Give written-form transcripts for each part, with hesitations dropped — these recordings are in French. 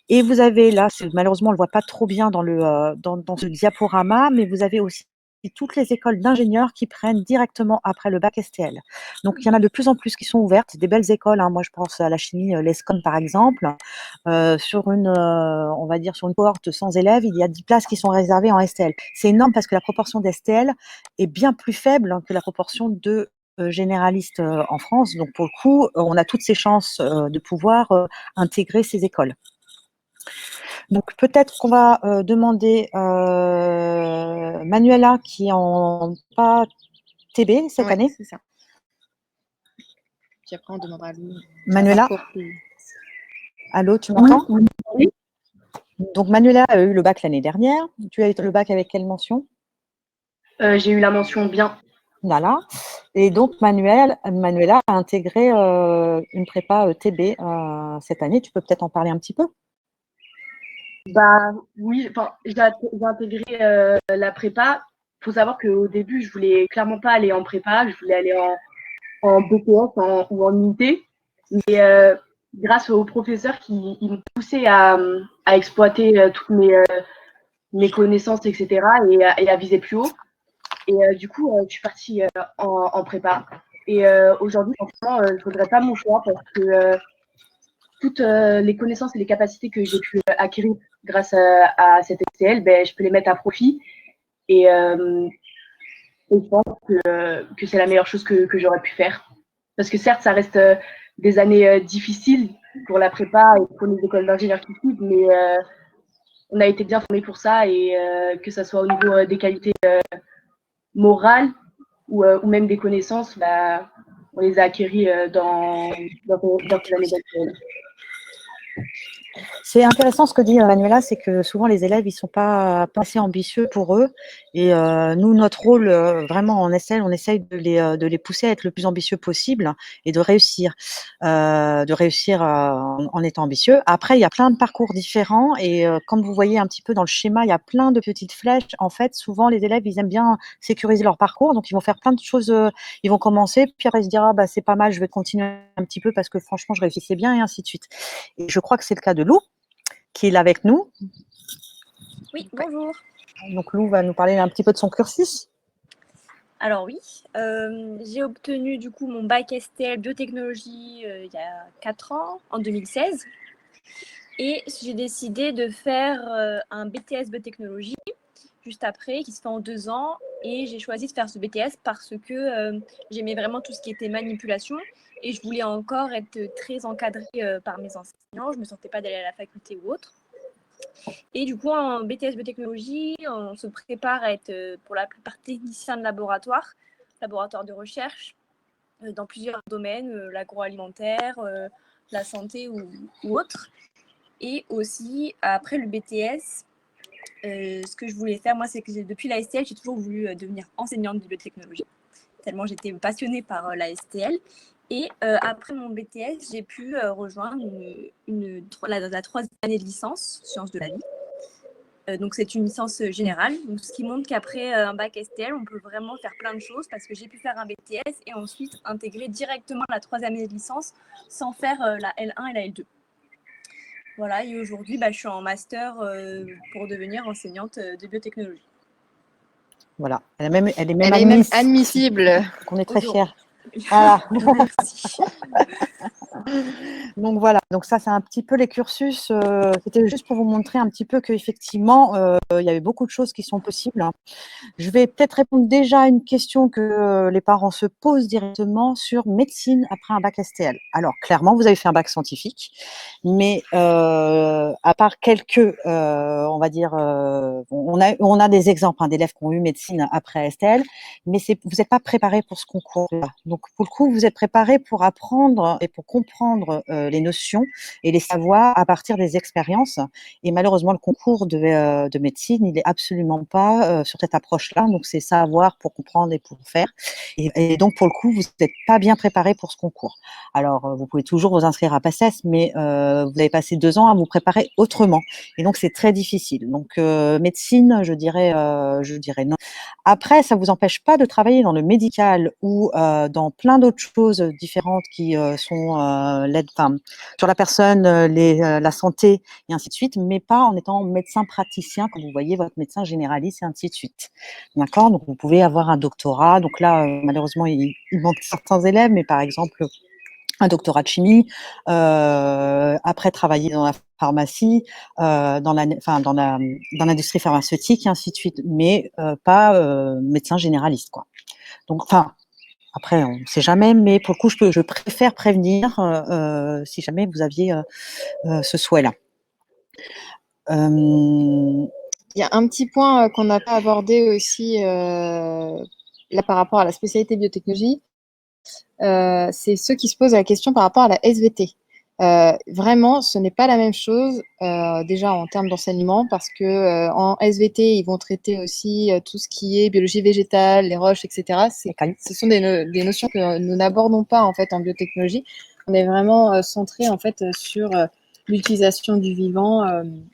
Et vous avez là, malheureusement on ne le voit pas trop bien dans ce diaporama, mais vous avez aussi toutes les écoles d'ingénieurs qui prennent directement après le bac STL. Donc il y en a de plus en plus qui sont ouvertes, des belles écoles, hein. Moi je pense à la chimie, l'ESCOM par exemple. On va dire sur une cohorte de 100 élèves, il y a 10 places qui sont réservées en STL. C'est énorme parce que la proportion d'STL est bien plus faible, hein, que la proportion de généralistes en France. Donc pour le coup, on a toutes ces chances de pouvoir intégrer ces écoles. Donc peut-être qu'on va demander Manuela qui est en pas TB cette année. C'est ça. Puis après, on demandera à Lou. Manuela, allô, tu m'entends? Oui. Donc Manuela a eu le bac l'année dernière. Tu as eu le bac avec quelle mention? J'ai eu la mention bien. Voilà. Et donc Manuela a intégré une prépa TB cette année. Tu peux peut-être en parler un petit peu? Bah oui, j'ai intégré la prépa. Il faut savoir qu'au début, je voulais clairement pas aller en prépa, je voulais aller en BTS ou en UT. Mais grâce aux professeurs qui m'ont poussé à exploiter toutes mes connaissances, etc. et à viser plus haut. Et du coup, je suis partie en prépa. Et aujourd'hui, franchement, je ne regrette pas mon choix parce que toutes les connaissances et les capacités que j'ai pu acquérir grâce à cette STL, je peux les mettre à profit. Et je pense que c'est la meilleure chose que j'aurais pu faire. Parce que certes, ça reste des années difficiles pour la prépa et pour les écoles d'ingénieurs qui suivent, mais on a été bien formés pour ça et que ça soit au niveau des qualités morales ou même des connaissances, on les a acquéries dans ces années d'école. C'est intéressant ce que dit Manuela, c'est que souvent les élèves ils sont pas assez ambitieux pour eux. Et nous, notre rôle vraiment en SL, on essaye de les pousser à être le plus ambitieux possible et de réussir en étant ambitieux. Après, il y a plein de parcours différents et comme vous voyez un petit peu dans le schéma, il y a plein de petites flèches. En fait, souvent les élèves ils aiment bien sécuriser leur parcours, donc ils vont faire plein de choses. Ils vont commencer, puis après ils se diront c'est pas mal, je vais continuer un petit peu parce que franchement je réussissais bien et ainsi de suite. Et je crois que c'est le cas de Lou qui est là avec nous. Oui, bonjour. Donc Lou va nous parler un petit peu de son cursus. Alors oui, j'ai obtenu du coup mon bac STL biotechnologie il y a 4 ans, en 2016. Et j'ai décidé de faire un BTS biotechnologie juste après, qui se fait en 2 ans. Et j'ai choisi de faire ce BTS parce que j'aimais vraiment tout ce qui était manipulation. Et je voulais encore être très encadrée par mes enseignants. Je ne me sentais pas d'aller à la faculté ou autre. Et du coup, en BTS biotechnologie, on se prépare à être pour la plupart technicien de laboratoire de recherche dans plusieurs domaines, l'agroalimentaire, la santé ou autre. Et aussi, après le BTS, ce que je voulais faire, moi, c'est que depuis la STL, j'ai toujours voulu devenir enseignante de biotechnologie, tellement j'étais passionnée par la STL. Et après mon BTS, j'ai pu rejoindre la 3e année de licence, sciences de la vie. Donc, c'est une licence générale, donc, ce qui montre qu'après un bac STL, on peut vraiment faire plein de choses parce que j'ai pu faire un BTS et ensuite intégrer directement la 3e année de licence sans faire la L1 et la L2. Voilà, et aujourd'hui, je suis en master pour devenir enseignante de biotechnologie. Voilà, elle est même admissible. Qu'on est très fiers. Voilà. Merci. Donc voilà, donc ça c'est un petit peu les cursus. C'était juste pour vous montrer un petit peu qu'effectivement, il y avait beaucoup de choses qui sont possibles. Je vais peut-être répondre déjà à une question que les parents se posent directement sur médecine après un bac STL. Alors clairement, vous avez fait un bac scientifique, mais à part quelques, on va dire, on a des exemples d'élèves qui ont eu médecine après STL, mais vous n'êtes pas préparé pour ce concours-là. Donc pour le coup, vous êtes préparé pour apprendre et pour comprendre les notions et les savoirs à partir des expériences. Et malheureusement, le concours de médecine, il n'est absolument pas sur cette approche-là. Donc, c'est savoir pour comprendre et pour faire. Et donc, pour le coup, vous n'êtes pas bien préparé pour ce concours. Alors, vous pouvez toujours vous inscrire à PACES, mais vous avez passé 2 ans à vous préparer autrement. Et donc, c'est très difficile. Donc, médecine, je dirais non. Après, ça ne vous empêche pas de travailler dans le médical ou dans plein d'autres choses différentes qui sont sur la personne, la santé et ainsi de suite, mais pas en étant médecin praticien, comme vous voyez, votre médecin généraliste et ainsi de suite. D'accord? Donc, vous pouvez avoir un doctorat. Donc là, malheureusement, il manque certains élèves, mais par exemple, un doctorat de chimie, après travailler dans la pharmacie, dans l'industrie pharmaceutique et ainsi de suite, mais pas médecin généraliste, quoi. Donc, enfin, après, on ne sait jamais, mais pour le coup, je préfère prévenir si jamais vous aviez ce souhait-là. Il y a un petit point qu'on n'a pas abordé aussi là par rapport à la spécialité biotechnologie, c'est ceux qui se posent la question par rapport à la SVT. Vraiment, ce n'est pas la même chose déjà en termes d'enseignement parce que en SVT, ils vont traiter aussi tout ce qui est biologie végétale, les roches, etc. Ce sont des notions que nous n'abordons pas en fait en biotechnologie. On est vraiment centré en fait sur l'utilisation du vivant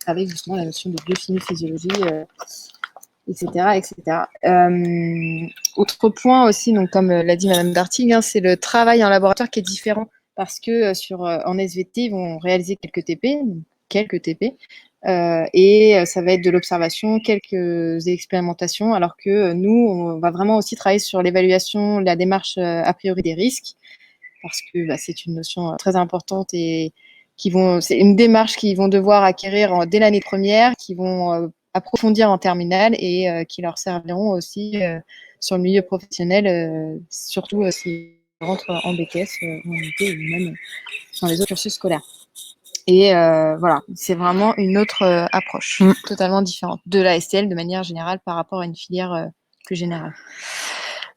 avec justement la notion de biochimie, physiologie, etc., etc. Autre point aussi, donc comme l'a dit Madame Dartig, hein, c'est le travail en laboratoire qui est différent parce que en SVT, ils vont réaliser quelques TP, et ça va être de l'observation, quelques expérimentations, alors que nous, on va vraiment aussi travailler sur l'évaluation, la démarche a priori des risques, parce que c'est une notion très importante et c'est une démarche qu'ils vont devoir acquérir dès l'année première, qui vont approfondir en terminale et qui leur serviront aussi sur le milieu professionnel, surtout s'ils rentrent en BTS ou en UT ou même dans les autres cursus scolaires. Et voilà, c'est vraiment une autre approche totalement différente de la STL de manière générale par rapport à une filière plus générale.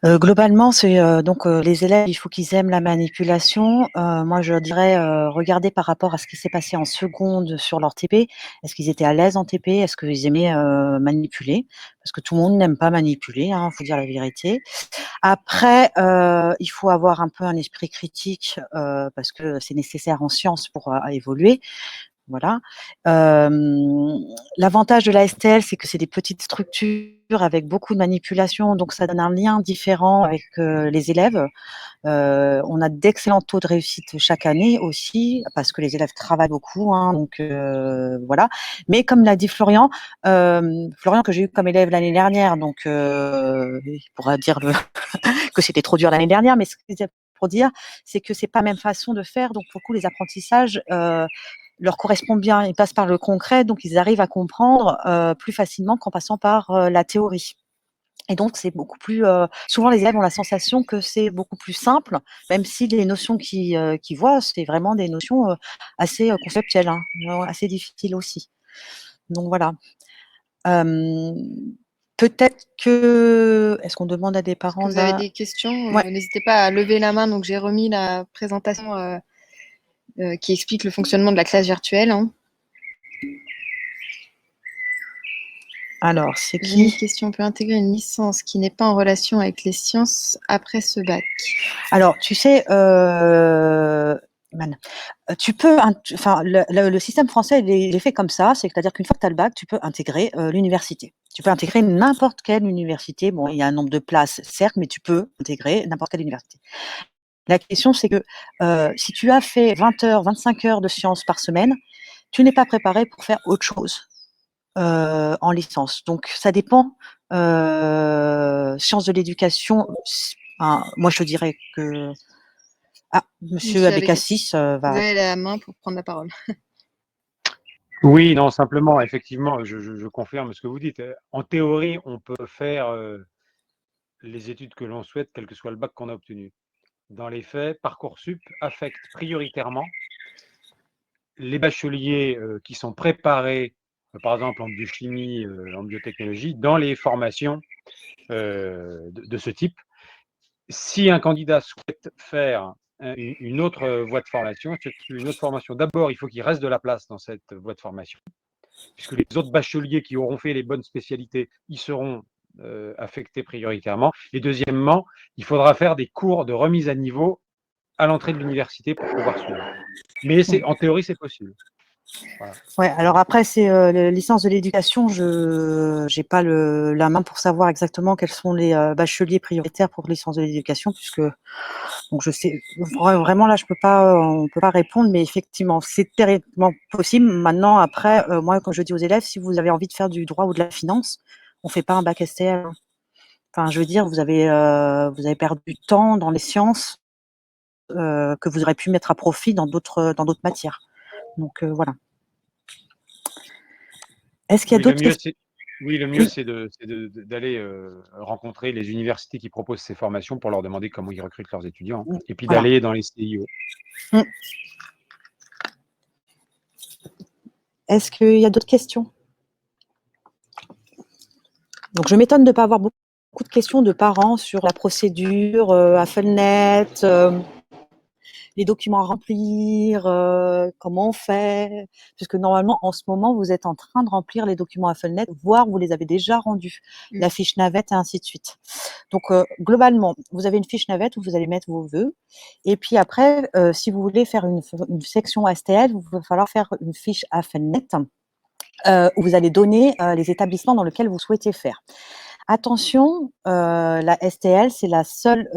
Globalement, c'est donc les élèves, il faut qu'ils aiment la manipulation. Moi, je dirais, regardez par rapport à ce qui s'est passé en seconde sur leur TP. Est-ce qu'ils étaient à l'aise en TP? Est-ce qu'ils aimaient manipuler? Parce que tout le monde n'aime pas manipuler, hein, faut dire la vérité. Après, il faut avoir un peu un esprit critique parce que c'est nécessaire en sciences pour évoluer. Voilà. L'avantage de la STL, c'est que c'est des petites structures avec beaucoup de manipulation, donc ça donne un lien différent avec les élèves. On a d'excellents taux de réussite chaque année aussi, parce que les élèves travaillent beaucoup, hein, donc voilà. Mais comme l'a dit Florian, Florian que j'ai eu comme élève l'année dernière, donc il pourra dire que c'était trop dur l'année dernière, mais ce que je disais pour dire, c'est que c'est pas la même façon de faire, donc pour le coup, les apprentissages leur correspondent bien. Ils passent par le concret, donc ils arrivent à comprendre plus facilement qu'en passant par la théorie. Et donc, c'est beaucoup plus. Souvent, les élèves ont la sensation que c'est beaucoup plus simple, même si les notions qu'ils voient, c'est vraiment des notions assez conceptuelles, hein, assez difficiles aussi. Donc voilà. Peut-être que. Est-ce qu'on demande à des parents? Est-ce que vous avez des questions? Ouais. N'hésitez pas à lever la main. Donc, j'ai remis la présentation qui explique le fonctionnement de la classe virtuelle. Hein. Alors, c'est J'ai une qui? question. On peut intégrer une licence qui n'est pas en relation avec les sciences après ce bac? Alors, tu sais, tu peux, enfin, le système français, il est fait comme ça, c'est-à-dire qu'une fois que tu as le bac, tu peux intégrer l'université. Tu peux intégrer n'importe quelle université. Bon, il y a un nombre de places, certes, mais tu peux intégrer n'importe quelle université. La question, c'est que si tu as fait 20 heures, 25 heures de sciences par semaine, tu n'es pas préparé pour faire autre chose en licence. Donc, ça dépend. Sciences de l'éducation, moi, je te dirais que Monsieur Abécassis Vous va. avez la main pour prendre la parole. Oui, non, simplement, effectivement, je confirme ce que vous dites. En théorie, on peut faire les études que l'on souhaite, quel que soit le bac qu'on a obtenu. Dans les faits, Parcoursup affecte prioritairement les bacheliers qui sont préparés, par exemple en biochimie, en biotechnologie, dans les formations de ce type. Si un candidat souhaite faire une autre voie de formation, d'abord, il faut qu'il reste de la place dans cette voie de formation, puisque les autres bacheliers qui auront fait les bonnes spécialités y seront affectés prioritairement. Et deuxièmement, il faudra faire des cours de remise à niveau à l'entrée de l'université pour pouvoir suivre. Mais en théorie, c'est possible. Voilà. Ouais, alors après, c'est la licence de l'éducation, je n'ai pas la main pour savoir exactement quels sont les bacheliers prioritaires pour licence de l'éducation, puisque donc je sais vraiment là, on peut pas répondre, mais effectivement, c'est théoriquement possible. Maintenant, après, moi, quand je dis aux élèves, si vous avez envie de faire du droit ou de la finance, on fait pas un bac STL. Enfin, je veux dire, vous avez perdu du temps dans les sciences que vous aurez pu mettre à profit dans d'autres matières. Donc voilà. Est-ce qu'il y a Oui, le d'autres mieux, questions? Oui. c'est d'aller rencontrer les universités qui proposent ces formations pour leur demander comment ils recrutent leurs étudiants, et puis Voilà. d'aller dans les CIO. Mm. Est-ce qu'il y a d'autres questions? Donc, je m'étonne de ne pas avoir beaucoup de questions de parents sur la procédure, Affelnet, les documents à remplir, comment on fait? Puisque normalement, en ce moment, vous êtes en train de remplir les documents Affelnet, voire vous les avez déjà rendus, la fiche navette et ainsi de suite. Donc, globalement, vous avez une fiche navette où vous allez mettre vos vœux. Et puis après, si vous voulez faire une section STL, il va falloir faire une fiche Affelnet où vous allez donner les établissements dans lesquels vous souhaitez faire. Attention, la STL, c'est la seule,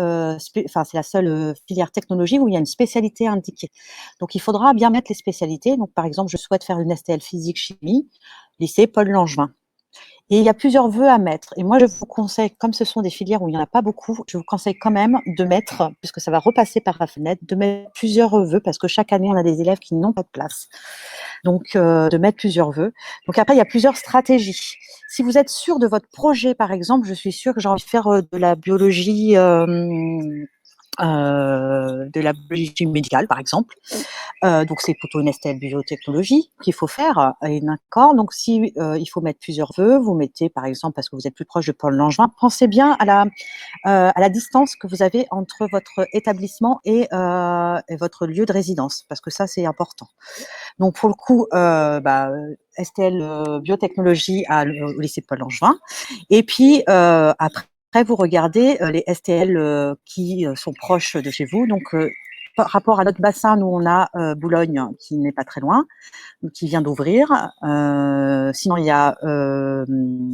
filière technologie où il y a une spécialité indiquée. Donc, il faudra bien mettre les spécialités. Donc, par exemple, je souhaite faire une STL physique-chimie, lycée Paul Langevin. Et il y a plusieurs vœux à mettre. Et moi, je vous conseille, comme ce sont des filières où il n'y en a pas beaucoup, je vous conseille quand même de mettre, puisque ça va repasser par la fenêtre, de mettre plusieurs vœux, parce que chaque année, on a des élèves qui n'ont pas de place. Donc, de mettre plusieurs vœux. Donc, après, il y a plusieurs stratégies. Si vous êtes sûr de votre projet, par exemple, je suis sûre que j'ai envie de faire de la biologie médicale, par exemple. Donc, c'est plutôt une STL biotechnologie qu'il faut faire. Et d'accord. Donc, si il faut mettre plusieurs vœux, vous mettez, par exemple, parce que vous êtes plus proche de Paul Langevin, pensez bien à la distance que vous avez entre votre établissement et votre lieu de résidence, parce que ça, c'est important. Donc, pour le coup, STL biotechnologie au lycée Paul Langevin. Et puis, après, vous regardez les STL qui sont proches de chez vous. Donc, par rapport à notre bassin, nous, on a Boulogne, qui n'est pas très loin, qui vient d'ouvrir. Sinon, il y a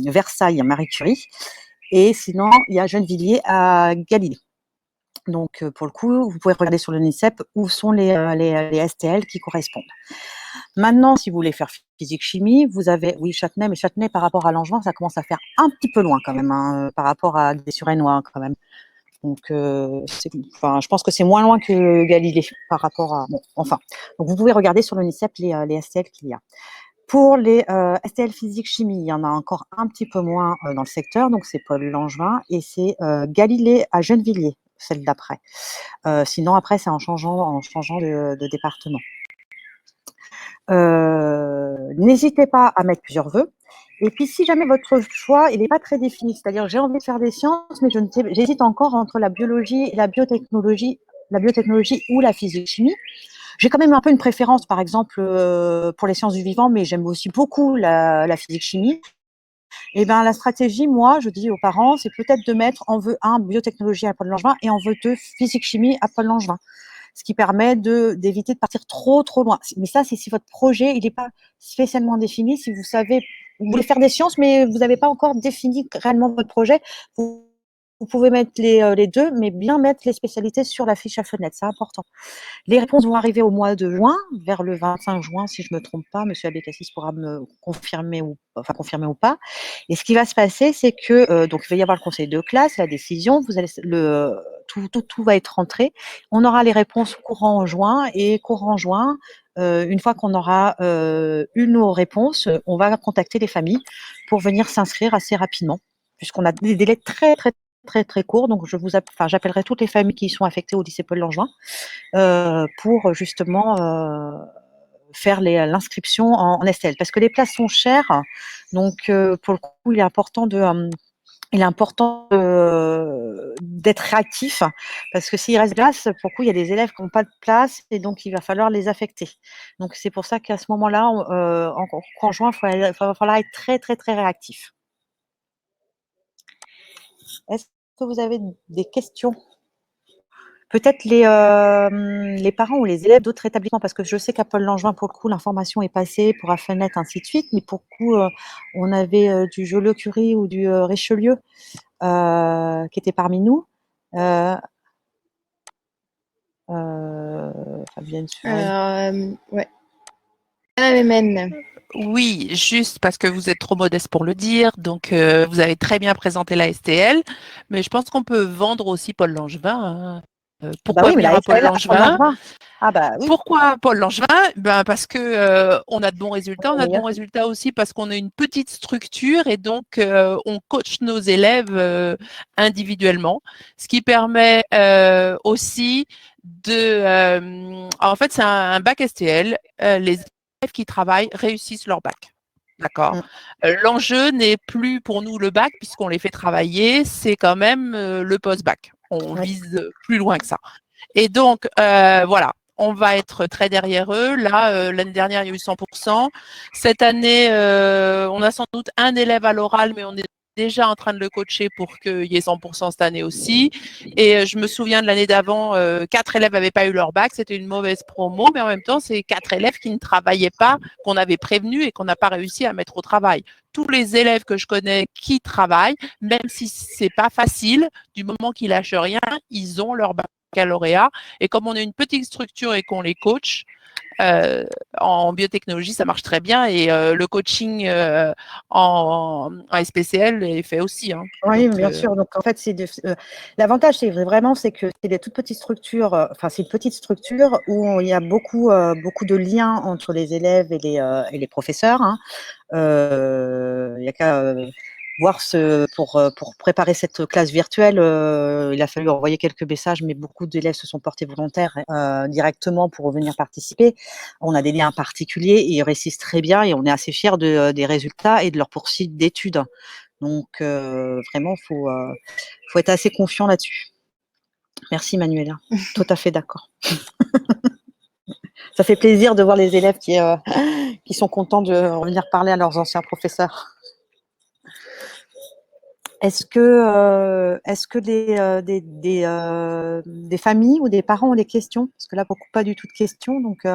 Versailles, Marie Curie. Et sinon, il y a Gennevilliers à Galilée. Donc, pour le coup, vous pouvez regarder sur le NICEP où sont les STL qui correspondent. Maintenant, si vous voulez faire physique-chimie, vous avez, oui, Châtenay, mais Châtenay, par rapport à Langevin, ça commence à faire un petit peu loin quand même, hein, par rapport à Des-sur-Hainaut quand même. Donc, je pense que c'est moins loin que Galilée par rapport à. Bon, enfin. Donc, vous pouvez regarder sur le NICEP les STL qu'il y a. Pour les STL physique-chimie, il y en a encore un petit peu moins dans le secteur. Donc, c'est Paul Langevin et c'est Galilée à Gennevilliers, celle d'après. Sinon, après, c'est en changeant de département. N'hésitez pas à mettre plusieurs vœux. Et puis, si jamais votre choix il n'est pas très défini, c'est-à-dire j'ai envie de faire des sciences, mais j'hésite encore entre la biologie et la biotechnologie ou la physique-chimie. J'ai quand même un peu une préférence, par exemple, pour les sciences du vivant, mais j'aime aussi beaucoup la physique-chimie. Et bien, la stratégie, moi, je dis aux parents, c'est peut-être de mettre en vœu 1 biotechnologie à Paul Langevin et en vœu 2 physique-chimie à Paul Langevin, ce qui permet d'éviter de partir trop loin. Mais ça, c'est si votre projet il n'est pas spécialement défini, si vous savez, vous voulez faire des sciences, mais vous n'avez pas encore défini réellement votre projet, vous pouvez mettre les deux, mais bien mettre les spécialités sur la fiche à fenêtre, c'est important. Les réponses vont arriver au mois de juin, vers le 25 juin, si je ne me trompe pas. Monsieur Abécassis pourra me confirmer ou pas. Et ce qui va se passer, c'est que donc il va y avoir le conseil de classe, la décision, vous allez tout va être rentré. On aura les réponses courant juin et courant juin. Une fois qu'on aura eu nos réponses, on va contacter les familles pour venir s'inscrire assez rapidement, puisqu'on a des délais très courts. Donc j'appellerai toutes les familles qui sont affectées au lycée Paul Langevin pour justement faire l'inscription en STL, parce que les places sont chères. Donc, pour le coup, il est important d'être réactif, parce que s'il reste place, pour le coup, il y a des élèves qui n'ont pas de place et donc il va falloir les affecter. Donc, c'est pour ça qu'à ce moment-là, en juin, il va falloir être très réactif. Est-ce que vous avez des questions? Peut-être les parents ou les élèves d'autres établissements, parce que je sais qu'à Paul Langevin, pour le coup, l'information est passée pour Affelnet, ainsi de suite, mais pour le coup, on avait du Joliot-Curie ou du Richelieu qui étaient parmi nous. Fabienne Suarez. Ouais. Madame Emen. Oui, juste parce que vous êtes trop modeste pour le dire. Donc, vous avez très bien présenté la STL, mais je pense qu'on peut vendre aussi Paul Langevin, hein. Bah Pourquoi oui, mais venir la à Paul STL à Paul Langevin? Langevin. Ah bah oui, Pourquoi Paul Langevin? Ben parce que on a de bons résultats. On a de bons meilleur. résultats aussi parce qu'on a une petite structure et donc on coach nos élèves individuellement, ce qui permet aussi de. En fait, c'est un bac STL. Les élèves qui travaillent réussissent leur bac. D'accord. L'enjeu n'est plus pour nous le bac puisqu'on les fait travailler, c'est quand même le post-bac. On Oui. vise plus loin que ça. Et donc, voilà, on va être très derrière eux. Là, l'année dernière, il y a eu 100%. Cette année, on a sans doute un élève à l'oral, mais on est déjà en train de le coacher pour qu'il y ait 100% cette année aussi. Et je me souviens de l'année d'avant, 4 élèves n'avaient pas eu leur bac. C'était une mauvaise promo, mais en même temps, c'est 4 élèves qui ne travaillaient pas, qu'on avait prévenus et qu'on n'a pas réussi à mettre au travail. Tous les élèves que je connais qui travaillent, même si c'est pas facile, du moment qu'ils lâchent rien, ils ont leur baccalauréat. Et comme on est une petite structure et qu'on les coach, en biotechnologie, ça marche très bien. Et le coaching en SPCL est fait aussi, hein. Oui, Donc, bien sûr. Donc, en fait, l'avantage, c'est vraiment, c'est que c'est des toutes petites structures. Enfin, c'est une petite structure où il y a beaucoup, beaucoup de liens entre les élèves et les professeurs, hein. Il y a qu'à voir pour préparer cette classe virtuelle. Il a fallu envoyer quelques messages, mais beaucoup d'élèves se sont portés volontaires directement pour venir participer. On a des liens particuliers et ils réussissent très bien et on est assez fiers des résultats et de leur poursuite d'études. Donc, vraiment, faut être assez confiant là-dessus. Merci Manuela, tout à fait d'accord. Ça fait plaisir de voir les élèves qui sont contents de revenir parler à leurs anciens professeurs. Est-ce que des familles ou des parents ont des questions? Parce que là, beaucoup pas du tout de questions, donc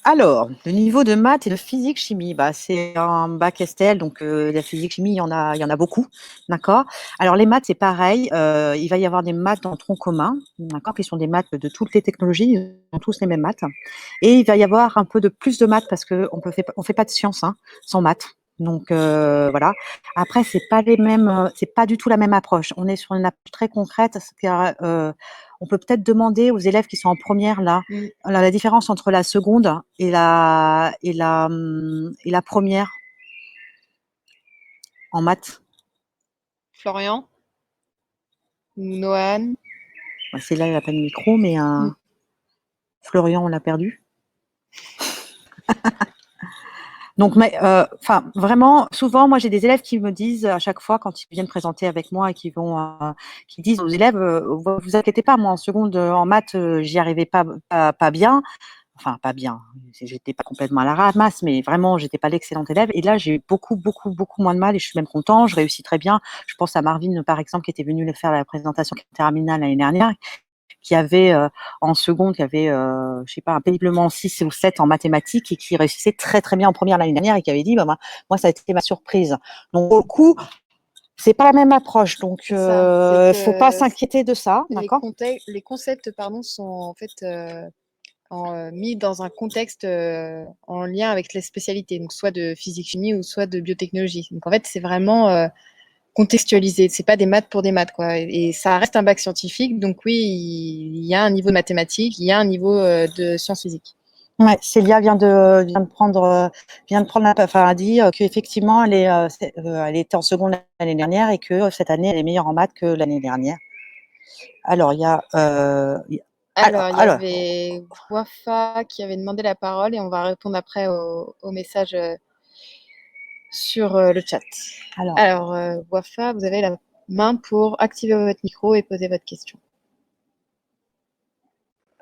alors, le niveau de maths et de physique-chimie, bah, c'est un bac STL, donc la physique-chimie, il y en a beaucoup, d'accord. Alors les maths, c'est pareil, il va y avoir des maths en tronc commun, d'accord, qui sont des maths de toutes les technologies, ils ont tous les mêmes maths. Et il va y avoir un peu de plus de maths parce qu'on fait pas de sciences sans maths. Donc voilà. Après, c'est pas les mêmes, c'est pas du tout la même approche. On est sur une approche très concrète, car on peut peut-être demander aux élèves qui sont en première là, la différence entre la seconde et la première en maths. Florian ou Noan. C'est là, il n'a pas de micro, mais Florian, on l'a perdu. Donc, enfin, vraiment, souvent, moi, j'ai des élèves qui me disent à chaque fois quand ils viennent présenter avec moi et qui disent aux élèves, vous inquiétez pas, moi en seconde en maths, j'y arrivais pas bien. Enfin, pas bien. J'étais pas complètement à la ramasse, mais vraiment, j'étais pas l'excellente élève. Et là, j'ai eu beaucoup, beaucoup, beaucoup moins de mal et je suis même content. Je réussis très bien. Je pense à Marvin, par exemple, qui était venu faire la présentation terminale l'année dernière, qui avait en seconde, qui avait, je sais pas, péniblement 6 ou 7 en mathématiques et qui réussissait très, très bien en première l'année dernière et qui avait dit, bah, moi, ça a été ma surprise. Donc, au coup, c'est pas la même approche. Donc, faut pas s'inquiéter de ça. D'accord. Les concepts, pardon, sont en fait mis dans un contexte en lien avec les spécialités, donc soit de physique-chimie ou soit de biotechnologie. Donc en fait, c'est vraiment contextualisé. C'est pas des maths pour des maths, quoi. Et ça reste un bac scientifique, donc oui, il y a un niveau de mathématiques, il y a un niveau de sciences physiques. Ouais, Célia vient de prendre enfin, a dit qu'effectivement, elle était en seconde l'année dernière et que cette année, elle est meilleure en maths que l'année dernière. Alors, il y a. Alors, il y avait Wafa qui avait demandé la parole et on va répondre après au message sur le chat. Alors Wafa, vous avez la main pour activer votre micro et poser votre question.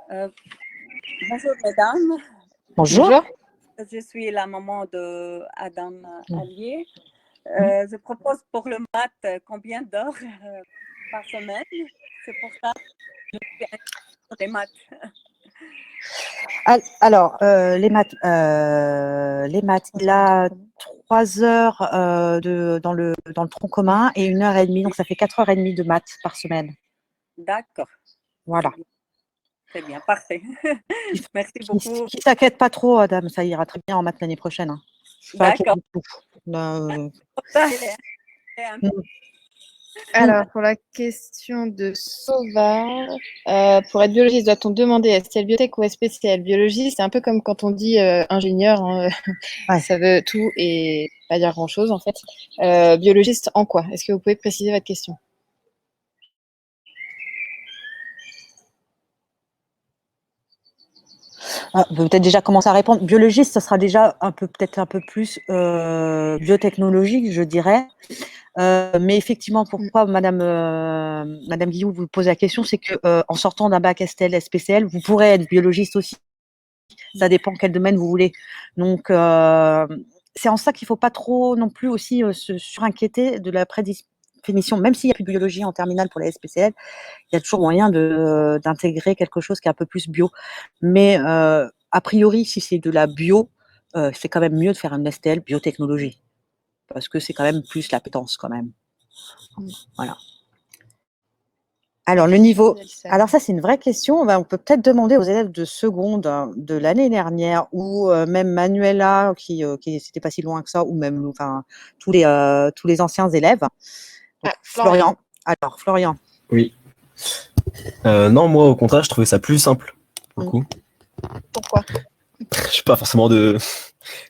Bonjour mesdames. Bonjour. Bonjour. Je suis la maman de Adam Allier. Je propose pour le maths combien d'heures par semaine. C'est pour ça que je fais un cours des maths. Alors, les maths, il a 3 heures dans le tronc commun et 1h30, donc ça fait 4h30 de maths par semaine. D'accord. Voilà. Très bien, parfait. Merci beaucoup. Qui s'inquiète pas trop, Adam, ça ira très bien en maths l'année prochaine. Hein. Je suis pas inquiète D'accord. du tout. Alors, pour la question de Sauvard, pour être biologiste, doit-on demander STL Biotech ou SPCL Biologie? C'est un peu comme quand on dit ingénieur, hein, Ouais. ça veut tout et pas dire grand-chose en fait. Biologiste en quoi? Est-ce que vous pouvez préciser votre question? On peut peut-être déjà commencer à répondre. Biologiste, ça sera déjà peut-être un peu plus biotechnologique, je dirais. Mais effectivement, pourquoi Madame Guillou vous pose la question, c'est que en sortant d'un bac STL, SPCL, vous pourrez être biologiste aussi. Ça dépend quel domaine vous voulez. Donc, c'est en ça qu'il ne faut pas trop non plus aussi se surinquiéter de la prédisposition. Même s'il n'y a plus de biologie en terminale pour les SPCL, il y a toujours moyen d'intégrer quelque chose qui est un peu plus bio. Mais a priori, si c'est de la bio, c'est quand même mieux de faire un STL biotechnologie. Parce que c'est quand même plus l'appétence quand même. Voilà. Alors, le niveau. Alors, ça, c'est une vraie question. On peut peut-être demander aux élèves de seconde de l'année dernière ou même Manuela, qui c'était pas si loin que ça, ou même tous les anciens élèves. Donc, Florian. Alors, Florian. Oui. Non, moi, au contraire, je trouvais ça plus simple, pour le coup. Pourquoi? Je n'ai pas forcément de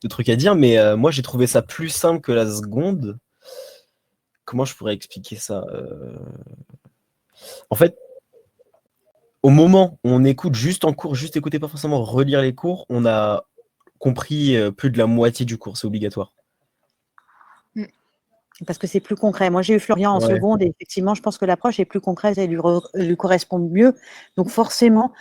trucs à dire, mais moi, j'ai trouvé ça plus simple que la seconde. Comment je pourrais expliquer ça? En fait, au moment où on écoute juste en cours, juste écouter, pas forcément relire les cours, on a compris plus de la moitié du cours, c'est obligatoire. Parce que c'est plus concret. Moi, j'ai eu Florian en seconde et effectivement, je pense que l'approche est plus concrète et lui correspond mieux. Donc, forcément,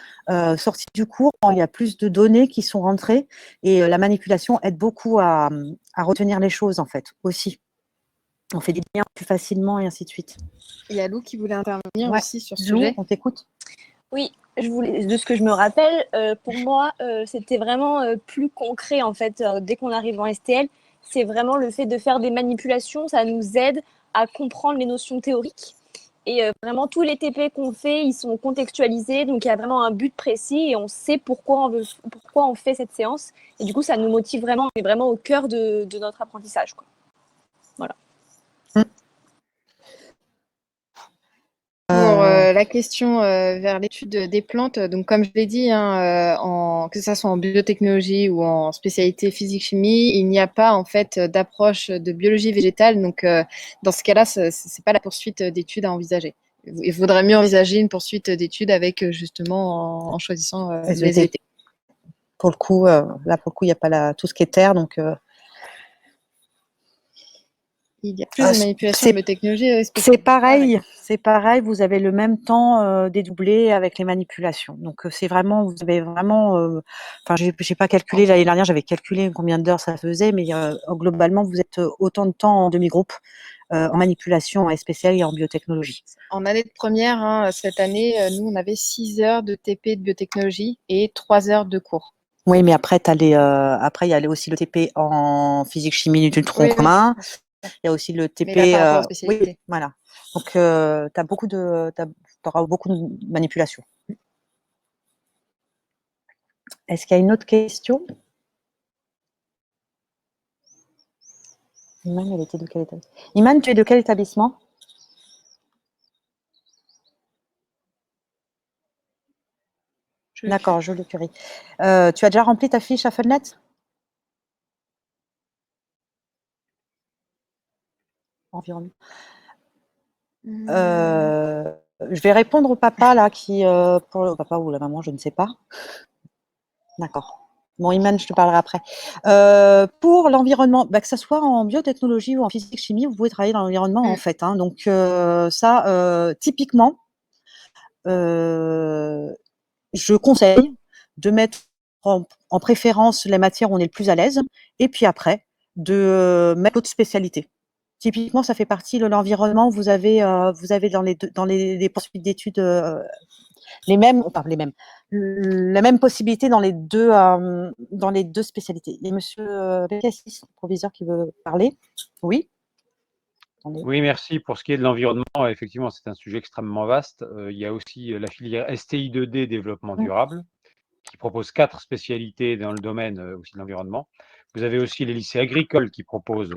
sortie du cours, il y a plus de données qui sont rentrées et la manipulation aide beaucoup à retenir les choses, en fait, aussi. On fait des liens plus facilement et ainsi de suite. Il y a Lou qui voulait intervenir aussi sur ce Lou, sujet. on t'écoute. Oui, de ce que je me rappelle, pour moi, c'était vraiment plus concret en fait. Dès qu'on arrive en STL, c'est vraiment le fait de faire des manipulations, ça nous aide à comprendre les notions théoriques. Et vraiment, tous les TP qu'on fait, ils sont contextualisés, donc il y a vraiment un but précis et on sait pourquoi on fait cette séance. Et du coup, ça nous motive vraiment, on est vraiment au cœur de notre apprentissage, quoi. Voilà. Pour la question vers l'étude des plantes, donc comme je l'ai dit, hein, que ce soit en biotechnologie ou en spécialité physique-chimie, il n'y a pas en fait d'approche de biologie végétale. Donc dans ce cas-là, ce n'est pas la poursuite d'études à envisager. Il faudrait mieux envisager une poursuite d'études avec justement en choisissant les SVT. Pour le coup, là pour le coup, il n'y a pas tout ce qui est terre, donc. Il y a plus de manipulation de biotechnologie. C'est pareil, vous avez le même temps dédoublé avec les manipulations. Donc c'est vraiment, vous avez vraiment, j'ai pas calculé l'année dernière, j'avais calculé combien d'heures ça faisait, mais globalement vous êtes autant de temps en demi-groupe en manipulation, en SPCL et en biotechnologie. En année de première, hein, cette année, nous on avait 6 heures de TP de biotechnologie et 3 heures de cours. Oui, mais après il y a aussi le TP en physique-chimie du tronc commun. Il y a aussi le TP. Mais là, par rapport aux spécialités. Oui, voilà. Donc, tu auras beaucoup de manipulations. Est-ce qu'il y a une autre question? Iman, elle était de quel établissement? Iman, tu es de quel établissement? D'accord, Jolie Curie. Tu as déjà rempli ta fiche à Funnet? Environnement. Je vais répondre au papa là pour le papa ou la maman, je ne sais pas. D'accord. Bon, Iman, je te parlerai après. Pour l'environnement, que ce soit en biotechnologie ou en physique-chimie, vous pouvez travailler dans l'environnement en fait. Hein. Donc ça, typiquement, je conseille de mettre en préférence les matières où on est le plus à l'aise, et puis après, de mettre d'autres spécialités. Typiquement, ça fait partie de l'environnement. Vous avez dans les poursuites d'études les mêmes, la même possibilité dans les deux spécialités. Il y a monsieur Bécassis, proviseur, qui veut parler. Oui. Attendez. Oui, merci. Pour ce qui est de l'environnement, effectivement, c'est un sujet extrêmement vaste. Il y a aussi la filière STI 2D développement durable, qui propose 4 spécialités dans le domaine aussi de l'environnement. Vous avez aussi les lycées agricoles qui proposent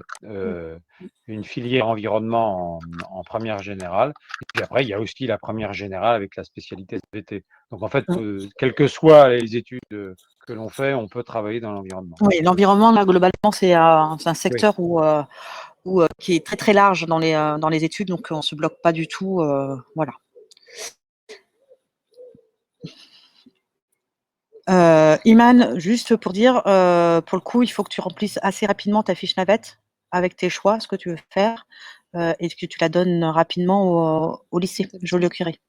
une filière environnement en première générale. Et puis après, il y a aussi la première générale avec la spécialité SVT. Donc en fait, quelles que soient les études que l'on fait, on peut travailler dans l'environnement. Oui, l'environnement, là, globalement, c'est un secteur qui est très très large dans les études, donc on ne se bloque pas du tout. Voilà. Iman, juste pour dire, pour le coup, il faut que tu remplisses assez rapidement ta fiche navette avec tes choix, ce que tu veux faire, et que tu la donnes rapidement au lycée Joliot-Curie.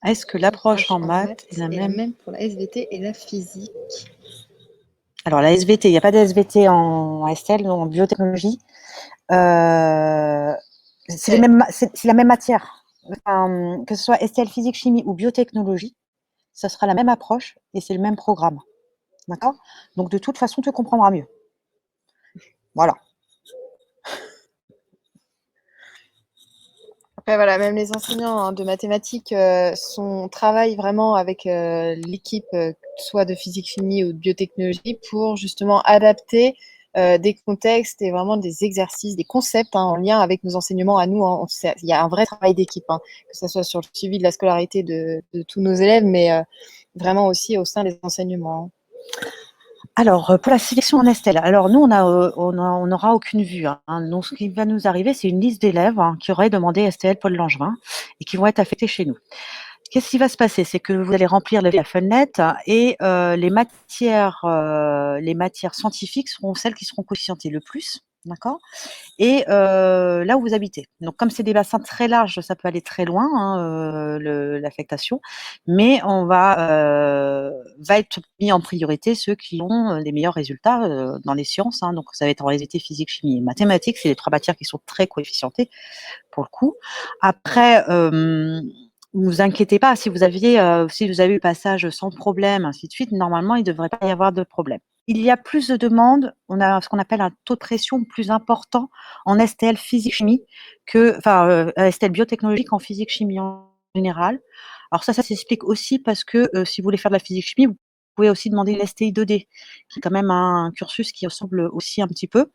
Est-ce que l'approche en maths est la même pour la SVT et la physique? Alors, la SVT, il n'y a pas de SVT en STL, en biotechnologie. C'est la même matière. Enfin, que ce soit STL, physique, chimie ou biotechnologie, ça sera la même approche et c'est le même programme. D'accord? Donc, de toute façon, tu comprendras mieux. Voilà. Après, voilà, même les enseignants de mathématiques travaillent vraiment avec l'équipe, soit de physique, chimie ou de biotechnologie, pour justement adapter des contextes et vraiment des exercices, des concepts en lien avec nos enseignements à nous. Il y a un vrai travail d'équipe, que ce soit sur le suivi de la scolarité de tous nos élèves, mais vraiment aussi au sein des enseignements. Alors, pour la sélection en STL, alors nous, on n'aura aucune vue. Donc, ce qui va nous arriver, c'est une liste d'élèves qui auraient demandé STL Paul Langevin et qui vont être affectés chez nous. Qu'est-ce qui va se passer? C'est que vous allez remplir la Funnet et les matières scientifiques seront celles qui seront quotientées le plus, d'accord? Et là où vous habitez. Donc comme c'est des bassins très larges, ça peut aller très loin, l'affectation, mais on va être mis en priorité ceux qui ont les meilleurs résultats dans les sciences, donc ça va être en SVT, physique, chimie et mathématiques. C'est les 3 matières qui sont très coefficientées pour le coup. Après, ne vous inquiétez pas, si vous avez eu le passage sans problème, ainsi de suite, normalement, il ne devrait pas y avoir de problème. Il y a plus de demandes, on a ce qu'on appelle un taux de pression plus important en STL physique-chimie STL biotechnologie qu'en physique-chimie en général. Alors ça s'explique aussi parce que si vous voulez faire de la physique-chimie, vous pouvez aussi demander une STI 2D, qui est quand même un cursus qui ressemble aussi un petit peu.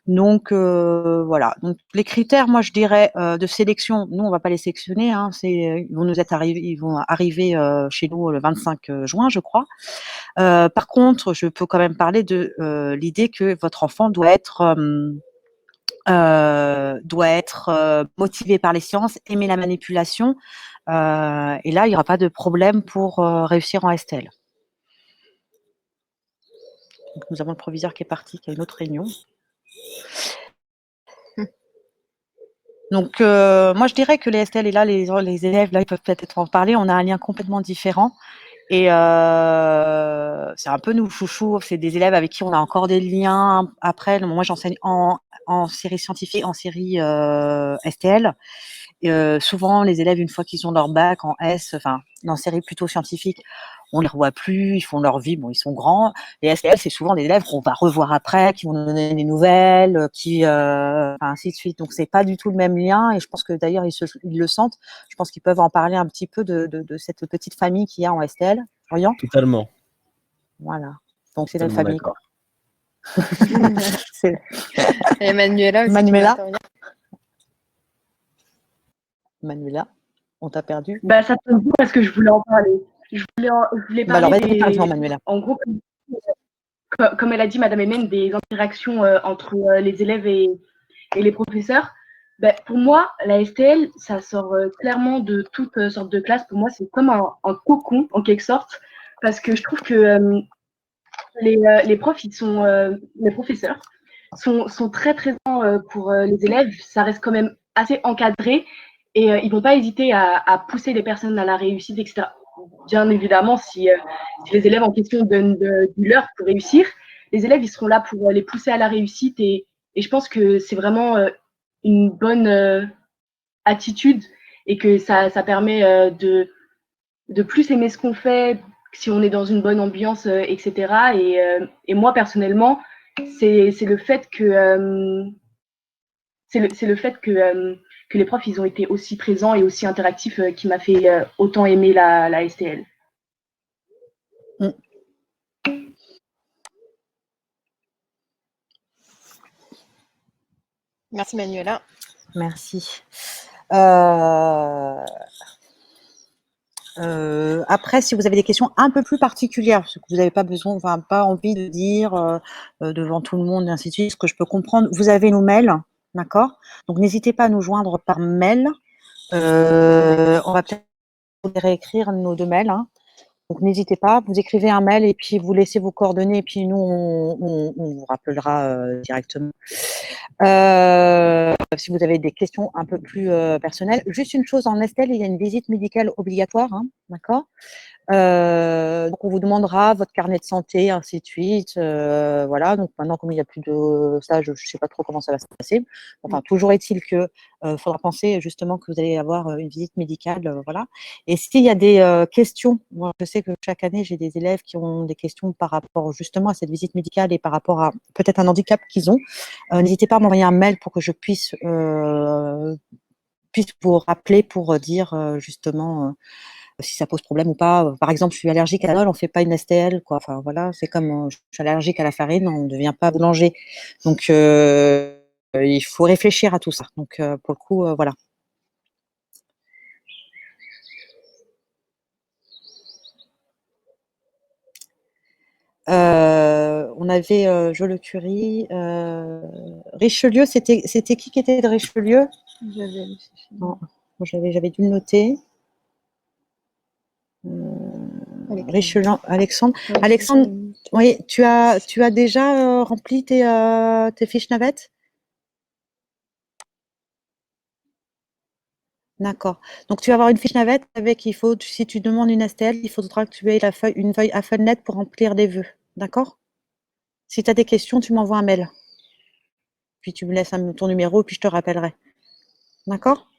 Donc voilà. Donc les critères, moi je dirais de sélection, nous on va pas les sélectionner, ils vont arriver chez nous le 25 juin, je crois. Par contre, je peux quand même parler de l'idée que votre enfant doit être motivé par les sciences, aimer la manipulation, et là il n'y aura pas de problème pour réussir en STL. Donc, nous avons le proviseur qui est parti, qui a une autre réunion. Donc, moi, je dirais que les STL, et là, les élèves, là, ils peuvent peut-être en parler. On a un lien complètement différent. Et c'est un peu nous, chouchou. C'est des élèves avec qui on a encore des liens. Après, moi, j'enseigne en série scientifique, en série STL. Souvent, les élèves, une fois qu'ils ont leur bac en S, enfin, en série plutôt scientifique, on les revoit plus, ils font leur vie, bon, ils sont grands. Les STL, c'est souvent des élèves qu'on va revoir après, qui vont nous donner des nouvelles, ainsi de suite. Donc, c'est pas du tout le même lien, et je pense que d'ailleurs, ils le sentent. Je pense qu'ils peuvent en parler un petit peu de cette petite famille qu'il y a en STL. Orion ? Totalement. Voilà. Donc, c'est notre famille, quoi. Et Manuela aussi. Manuela, on t'a perdu? Bah, ça tombe bien parce que je voulais en parler. Je voulais parler Manuela. En gros, comme elle a dit, Madame Emen, des interactions entre les élèves et les professeurs. Bah, pour moi, la STL, ça sort clairement de toutes sortes de classes. Pour moi, c'est comme un cocon, en quelque sorte, parce que je trouve que les profs, les professeurs sont très présents pour les élèves. Ça reste quand même assez encadré. Et ils vont pas hésiter à pousser les personnes à la réussite, etc. Bien évidemment, si les élèves en question donnent du leur pour réussir, les élèves, ils seront là pour les pousser à la réussite. Et je pense que c'est vraiment une bonne attitude et que ça permet de plus aimer ce qu'on fait si on est dans une bonne ambiance, etc. Et moi, personnellement, c'est le fait que que les profs ils ont été aussi présents et aussi interactifs qui m'a fait autant aimer la STL. Merci Manuela. Merci. Après, si vous avez des questions un peu plus particulières, ce que vous n'avez pas besoin, enfin, pas envie de dire devant tout le monde, et ainsi de suite, ce que je peux comprendre, vous avez nos mails, d'accord? Donc, n'hésitez pas à nous joindre par mail. On va peut-être réécrire nos 2 mails, hein. Donc, n'hésitez pas, vous écrivez un mail et puis vous laissez vos coordonnées et puis nous, on vous rappellera directement. Si vous avez des questions un peu plus personnelles. Juste une chose, en STL, il y a une visite médicale obligatoire, hein, d'accord? Donc on vous demandera votre carnet de santé, ainsi de suite. Voilà, donc maintenant, comme il n'y a plus de ça, je ne sais pas trop comment ça va se passer. Enfin, toujours est-il que faudra penser justement que vous allez avoir une visite médicale, voilà. Et s'il y a des questions, moi je sais que chaque année, j'ai des élèves qui ont des questions par rapport justement à cette visite médicale et par rapport à peut-être un handicap qu'ils ont. N'hésitez pas à m'envoyer un mail pour que je puisse vous rappeler pour dire justement si ça pose problème ou pas. Par exemple, je suis allergique à l'alcool, on ne fait pas une STL, quoi. Enfin voilà, c'est comme je suis allergique à la farine, on ne devient pas boulanger. Donc il faut réfléchir à tout ça. Donc pour le coup, voilà. On avait Joliot-Curie, Richelieu, c'était qui était de Richelieu? Non, j'avais dû le noter. Richelieu, Alexandre. Alexandre, oui, tu as déjà rempli tes fiches navettes? D'accord. Donc tu vas avoir une fiche navette avec, si tu demandes une STL, il faudra que tu aies une feuille AFLNet pour remplir des vœux. D'accord? Si tu as des questions, tu m'envoies un mail. Puis tu me laisses ton numéro et puis je te rappellerai. D'accord?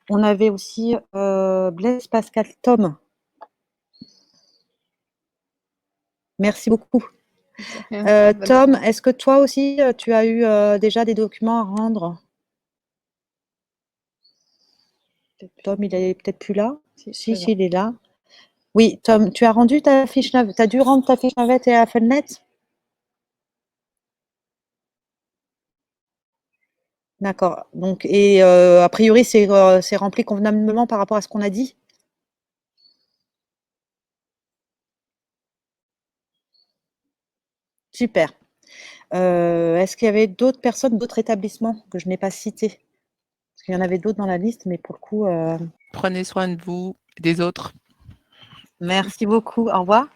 On avait aussi Blaise Pascal Tom. Merci beaucoup. Tom, est-ce que toi aussi, tu as eu déjà des documents à rendre? Tom, il est peut-être plus là? Si, il est là. Oui, Tom, tu as rendu ta fiche navette? Tu as dû rendre ta fiche navette et à AFLNet? D'accord. Donc, et a priori, c'est rempli convenablement par rapport à ce qu'on a dit? Super. Est-ce qu'il y avait d'autres personnes, d'autres établissements que je n'ai pas cités? Parce qu'il y en avait d'autres dans la liste, mais pour le coup… Prenez soin de vous et des autres. Merci beaucoup. Au revoir.